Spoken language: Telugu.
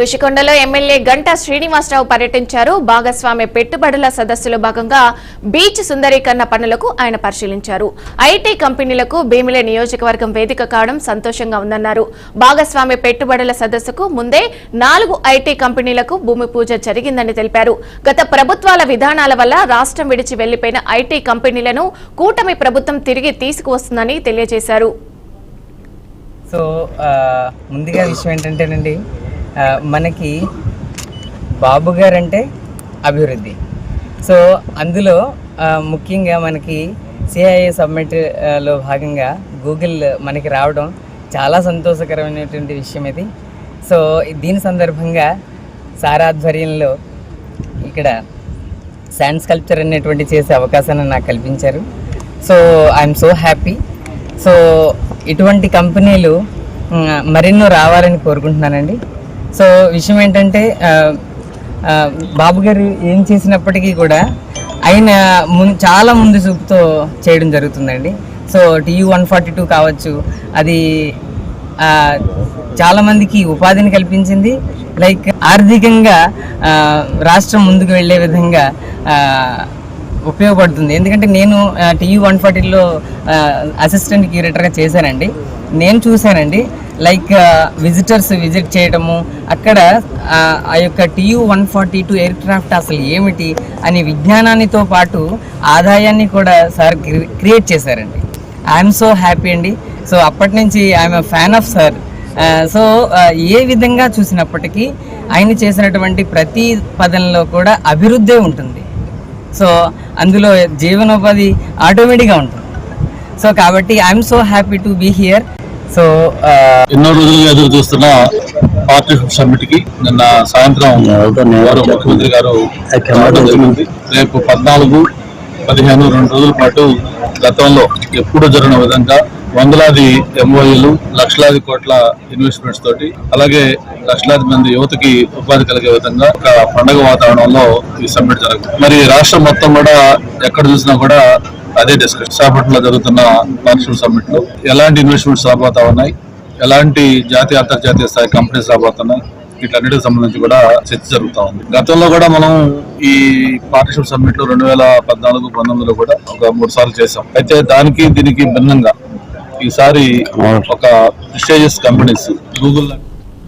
ఋషికొండలో ఎమ్మెల్యే గంటా శ్రీనివాసరావు పర్యటించారు. భాగస్వామ్య పెట్టుబడుల సదస్సులో భాగంగా బీచ్ సుందరీకరణ పనులకు ఆయన పరిశీలించారు. ఐటీ కంపెనీలకు భీమిలి నియోజకవర్గం వేదిక కావడం సంతోషంగా ఉందన్నారు. భాగస్వామ్య పెట్టుబడుల సదస్సుకు ముందే 4 ఐటీ కంపెనీలకు భూమి పూజ జరిగిందని తెలిపారు. గత ప్రభుత్వాల విధానాల వల్ల రాష్ట్రం విడిచి వెళ్లిపోయిన ఐటీ కంపెనీలను కూటమి ప్రభుత్వం తిరిగి తీసుకువస్తుందని తెలియజేశారు. సో ముందుగా విషయం ఏంటంటేనండి, మనకి బాబు గారు అంటే అభివృద్ధి. సో అందులో ముఖ్యంగా మనకి సిఐఏ సబ్మిట్లో భాగంగా గూగుల్ మనకి రావడం చాలా సంతోషకరమైనటువంటి విషయం ఇది. సో దీని సందర్భంగా సార్ ఆధ్వర్యంలో ఇక్కడ శాండ్ స్కల్ప్చర్ అనేటువంటి చేసే అవకాశాన్ని నాకు కల్పించారు. So I'm so happy. So ఇటువంటి కంపెనీలు మరెన్నో రావాలని కోరుకుంటున్నానండి. సో విషయం ఏంటంటే, బాబు గారు ఏం చేసినప్పటికీ కూడా ఆయన చాలా ముందు చూపుతో చేయడం జరుగుతుందండి. సో TU-142 కావచ్చు, అది చాలామందికి ఉపాధిని కల్పించింది, లైక్ ఆర్థికంగా రాష్ట్రం ముందుకు వెళ్ళే విధంగా ఉపయోగపడుతుంది. ఎందుకంటే నేను TU-140లో అసిస్టెంట్ క్యూరేటర్గా చేశానండి. నేను చూశానండి, లైక్ విజిటర్స్ విజిట్ చేయడము, అక్కడ ఆ యొక్క TU-142 ఎయిర్ క్రాఫ్ట్ అసలు ఏమిటి అనే విజ్ఞానానితో పాటు ఆదాయాన్ని కూడా సార్ క్రియేట్ చేశారండి. ఐఎమ్ సో హ్యాపీ అండి. సో అప్పటి నుంచి I'm a fan of sir. So ఏ విధంగా చూసినప్పటికీ ఆయన చేసినటువంటి ప్రతి పదంలో కూడా అభివృద్ధే ఉంటుంది. సో అందులో జీవనోపాధి ఆటోమేటిక్గా ఉంటుంది. సో కాబట్టి I'm so happy to be here. So ఎన్నో రోజులుగా ఎదురు చూస్తున్న పార్ట్నర్షిప్ సమ్మిట్ కి నిన్న సాయంత్రం ముఖ్యమంత్రి గారు రావడం జరిగింది. రేపు 14, 15 2 రోజుల పాటు గతంలో ఎప్పుడు జరిగిన విధంగా వందలాది MOUలు, లక్షలాది కోట్ల ఇన్వెస్ట్మెంట్స్ తోటి, అలాగే లక్షలాది మంది యువతకి ఉపాధి కలిగే విధంగా ఒక పండుగ వాతావరణంలో ఈ సమ్మిట్ జరుగుతుంది. మరి రాష్ట్రం మొత్తం కూడా ఎక్కడ చూసినా కూడా అదే డిస్కషన్. విశాఖపట్నంలో జరుగుతున్న పార్ట్నర్షిప్ సమ్మిట్ లో ఎలాంటి ఇన్వెస్ట్మెంట్స్ రాబోతా ఉన్నాయి, ఎలాంటి జాతీయ అంతర్జాతీయ స్థాయి కంపెనీస్ రాబోతున్నాయి, వీటన్నిటికి సంబంధించి కూడా చర్చ జరుగుతూ ఉంది. గతంలో కూడా మనం ఈ పార్ట్నర్షిప్ సమ్మిట్ లో 2014, 19లో కూడా ఒక 3 సార్లు చేసాం. అయితే దానికి దీనికి భిన్నంగా ఈసారి ఒక ప్రెస్టీజియస్ కంపెనీస్ గూగుల్